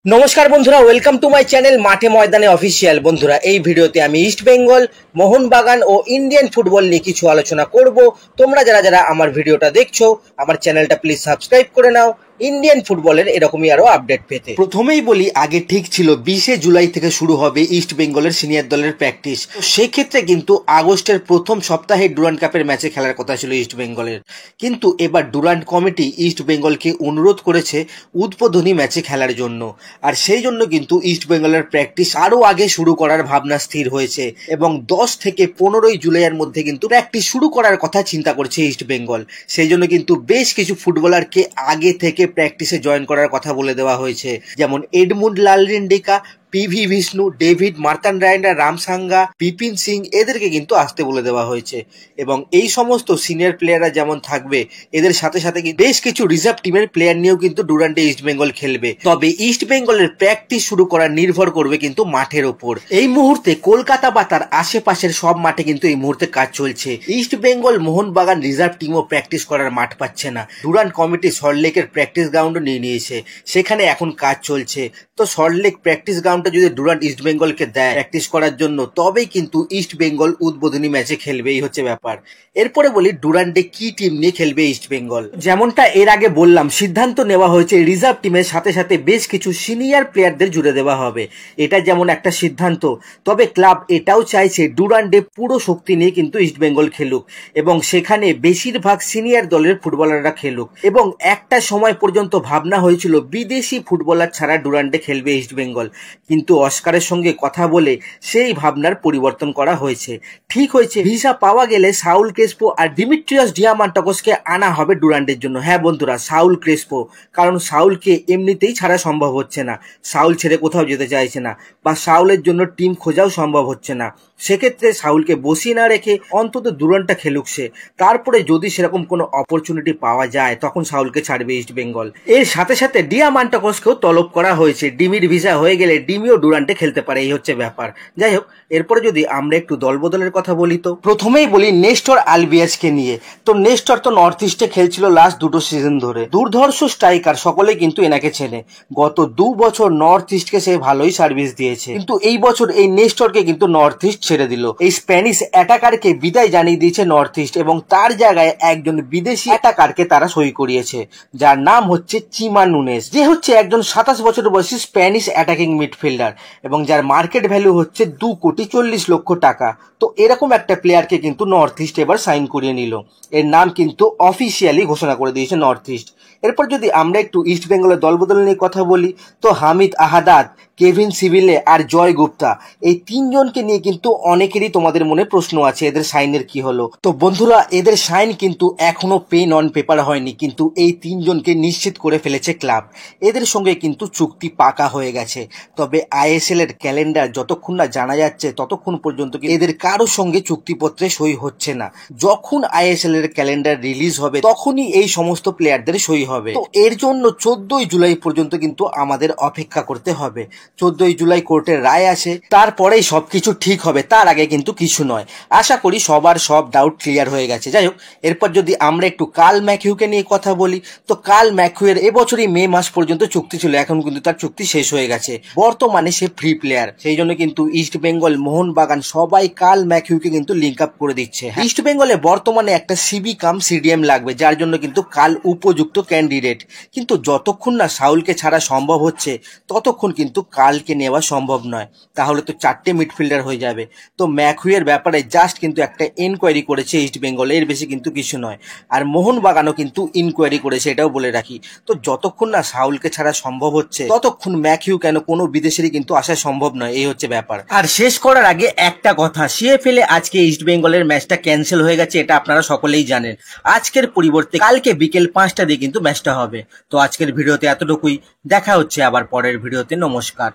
নমস্কার বন্ধুরা, welcome to my channel মাঠে ময়দানে অফিসিয়াল। বন্ধুরা, এই ভিডিওতে আমি ইস্ট বেঙ্গল, মোহনবাগান ও ইন্ডিয়ান ফুটবল নিয়ে কিছু আলোচনা করব। তোমরা যারা যারা আমার ভিডিওটা দেখছো, আমার চ্যানেলটা প্লিজ সাবস্ক্রাইব করে নাও ইন্ডিয়ান ফুটবলের এরকমই আরো আপডেট পেতে। প্রথমেই বলি, আগে ঠিক ছিল 20শে জুলাই থেকে শুরু হবে ইস্ট বেঙ্গলের সিনিয়র দলের প্র্যাকটিস। সেক্ষেত্রে কিন্তু আগস্টের প্রথম সপ্তাহে ডুরান্ড কাপের ম্যাচে খেলার কথা ছিল ইস্ট বেঙ্গলের, কিন্তু এবার ডুরান্ড কমিটি ইস্ট বেঙ্গলকে অনুরোধ করেছে উদ্বোধনী ম্যাচে খেলার জন্য। আর সেই জন্য কিন্তু ইস্ট বেঙ্গলের প্র্যাকটিস আরো আগে শুরু করার ভাবনা স্থির হয়েছে এবং 10 থেকে 15ই জুলাইয়ের মধ্যে কিন্তু প্র্যাকটিস শুরু করার কথা চিন্তা করছে ইস্ট বেঙ্গল। সেই জন্য কিন্তু বেশ কিছু ফুটবলারকে আগে থেকে প্র্যাকটিসে জয়েন করার কথা বলে দেওয়া হয়েছে, যেমন এডমুন্ড লালরিন্ডিকা, পিভি বিষ্ণু, ডেভিড মার্তান্ডাইন্ডা, রামসাঙ্গা, বিপিন সিং, এদেরকে কিন্তু আসতে বলে দেওয়া হয়েছে। এবং এই সমস্ত সিনিয়র প্লেয়াররা যেমন থাকবে, এদের সাথে সাথে বেশ কিছু রিজার্ভ টিমের প্লেয়ার নিয়েও কিন্তু ডুরান্ডে ইস্ট বেঙ্গল খেলবে। তবে ইস্ট বেঙ্গলের প্র্যাকটিস শুরু করা নির্ভর করবে কিন্তু মাঠের ওপর। এই মুহূর্তে কলকাতা বা তার আশেপাশের সব মাঠে কিন্তু এই মুহূর্তে কাজ চলছে। ইস্ট বেঙ্গল, মোহনবাগান রিজার্ভ টিমও প্র্যাকটিস করার মাঠ পাচ্ছে না। ডুরান্ড কমিটি সল্টলেকের প্র্যাকটিস গ্রাউন্ড নিয়ে নিয়েছে, সেখানে এখন কাজ চলছে। তো সল্টলেক প্র্যাকটিস গ্রাউন্ডটা যদি ডুরান্ড ইস্ট বেঙ্গলকে দেয় প্র্যাকটিস করার জন্য, তবেই কিন্তু ইস্ট বেঙ্গল উদ্বোধনী ম্যাচে খেলবে, এই হচ্ছে ব্যাপার। এরপরে বলি, ডুরান্ডে কি টিম নিয়ে খেলবে ইস্ট বেঙ্গল। যেমনটা এর আগে বললাম, সিদ্ধান্ত নেওয়া হয়েছে রিজার্ভ টিমের সাথে সাথে বেশ কিছু সিনিয়র প্লেয়ারদের জুড়ে দেওয়া হবে। এটা যেমন একটা সিদ্ধান্ত, তবে ক্লাব এটাও চাইছে ডুরান্ডে পুরো শক্তি নিয়ে কিন্তু ইস্ট বেঙ্গল খেলুক এবং সেখানে বেশিরভাগ সিনিয়র দলের ফুটবলাররা খেলুক। এবং একটা সময় পর্যন্ত ভাবনা হয়েছিল বিদেশি ফুটবলার ছাড়া ডুরান্ডে খেলবে ইস্ট বেঙ্গল, কিন্তু অস্কারের সঙ্গে কথা বলে সেই ভাবনার পরিবর্তন করা হয়েছে। ঠিক হয়েছে, ভিসা পাওয়া গেলে সাউল ক্রেসপো আর ডিমিট্রিয়াস ডিয়ামান্টাকোসকে আনা হবে ডুরান্ডের জন্য। হ্যাঁ বন্ধুরা, সাউল ক্রেসপো, কারণ সাউলকে এমনিতেই ছাড়া সম্ভব হচ্ছে না, সাউল ছেড়ে কোথাও যেতে চাইছে না, বা সাউলের জন্য টিম খোঁজাও সম্ভব হচ্ছে না। সেক্ষেত্রে সাউলকে বসিয়ে না রেখে অন্তত ডুরান্ডটা খেলুক সে, তারপরে যদি সেরকম কোনো অপরচুনিটি পাওয়া যায় তখন সাউলকে ছাড়বে ইস্ট বেঙ্গল। এর সাথে সাথে ডিয়ামান্টাকোসকেও তলব করা হয়েছে, ডিমির ভিসা হয়ে গেলে ডিমিও ডুরান্ডে খেলতে পারে, এই হচ্ছে ব্যাপার। যাই হোক, এরপরে যদি আমরা একটু দলবদলের কথা বলি, তো প্রথমেই বলি নেস্টর আলবিয়াজকে নিয়ে। তো নেস্টর তো নর্থ ইস্টে খেলছিল লাস্ট দুটো সিজন ধরে, দুর্ধর্ষ স্ট্রাইকার, সকলে কিন্তু এনাকে চেনে। গত 2 বছর নর্থ ইস্টকে সে ভালোই সার্ভিস দিয়েছে, কিন্তু এই বছর এই নেস্টরকে কিন্তু নর্থ ইস্ট ছেড়ে দিল। এই স্প্যানিশ অ্যাটাকারকে বিদায় জানিয়ে দিয়েছে নর্থ ইস্ট এবং তার জায়গায় একজন বিদেশি অ্যাটাকারকে তারা সই করিয়েছে, যার নাম হচ্ছে চিমা নুনেস, যে হচ্ছে একজন 27 বছর বয়সী স্প্যানিশ অ্যাটাকিং মিডফিল্ডার এবং যার মার্কেট ভ্যালু হচ্ছে 2,40,00,000 টাকা। তো এরকম একটা প্লেয়ারকে কিন্তু নর্থ ইস্ট এবার সাইন করিয়ে নিল। এর নাম কিন্তু অফিসিয়ালি ঘোষণা করে দিয়েছে নর্থ ইস্ট। এরপর যদি আমরা একটু ইস্ট বেঙ্গলের দলবদল নিয়ে কথা বলি, তো হামিদ আহাদাদ, কেভিন সিভিলে আর জয় গুপ্তা, এই তিনজনকে নিয়ে কিন্তু অনেকেরই তোমাদের মনে প্রশ্ন আছে, এদের সাইনের কি হলো। তো বন্ধুরা, এদের সাইন কিন্তু এখনো পেন অন পেপার হয়নি, কিন্তু এই তিনজনকে নিশ্চিত করে ফেলেছে ক্লাব। এদের সঙ্গে কিন্তু চুক্তি পাকা হয়ে গেছে। তবে আইএসএল এর ক্যালেন্ডার যতক্ষণ না জানা যাচ্ছে ততক্ষণ পর্যন্ত এদের কারোর সঙ্গে চুক্তিপত্রে সই হচ্ছে না। যখন আইএসএল এর ক্যালেন্ডার রিলিজ হবে তখনই এই সমস্ত প্লেয়ারদের সই হবে। তো এর জন্য 14ই জুলাই পর্যন্ত কিন্তু আমাদের অপেক্ষা করতে হবে। 14ই জুলাই কোর্টের রায় আছে, তারপরেই সবকিছু ঠিক হবে, তার আগে কিন্তু কিছু নয়। আশা করি সবার সব ডাউট ক্লিয়ার হয়ে গেছে। যাই হোক, এরপর যদি আমরা একটু কার্ল ম্যাকিউকে নিয়ে কথা বলি, তো কার্ল ম্যাকিউয়ের এবছরই মে মাস পর্যন্ত চুক্তি ছিল, এখন কিন্তু তার চুক্তি শেষ হয়ে গেছে। বর্তমানে সে ফ্রি প্লেয়ার, সেই জন্য কিন্তু ইস্ট বেঙ্গল, মোহনবাগান সবাই কার্ল ম্যাকিউকে কিন্তু লিঙ্ক আপ করে দিচ্ছে। ইস্ট বেঙ্গলে বর্তমানে একটা সিবি কাম সিডিএম লাগবে, যার জন্য কিন্তু কার্ল উপযুক্ত ক্যান্ডিডেট। কিন্তু যতক্ষণ না সাউলকে ছাড়া সম্ভব হচ্ছে ততক্ষণ কিন্তু কার্লকে নেওয়া সম্ভব নয়, তাহলে তো 4টে মিডফিল্ডার হয়ে যাবে। তো ম্যাকিউয়ের ব্যাপারে জাস্ট কিন্তু একটা ইনকোয়ারি করেছে ইস্ট বেঙ্গল, এর বেশি কিন্তু কিছু নয়। আর মোহনবাগানও কিন্তু ইনকোয়ারি করেছে, এটাও বলে রাখি। তো যতক্ষণ না সাউলকে ছাড়া সম্ভব হচ্ছে ততক্ষণ ম্যাকিউ কেন কোনো বিদেশেরই কিন্তু আসা সম্ভব নয়, এই হচ্ছে ব্যাপার। আর শেষ করার আগে একটা কথা, সিএফএল এ আজকে ইস্ট বেঙ্গলের ম্যাচটা ক্যান্সেল হয়ে গেছে, এটা আপনারা সকলেই জানেন। আজকের পরিবর্তে কালকে বিকেল 5টা দিয়ে কিন্তু ম্যাচটা হবে। তো আজকের ভিডিওতে এতটুকুই, দেখা হচ্ছে আবার পরের ভিডিওতে। নমস্কার।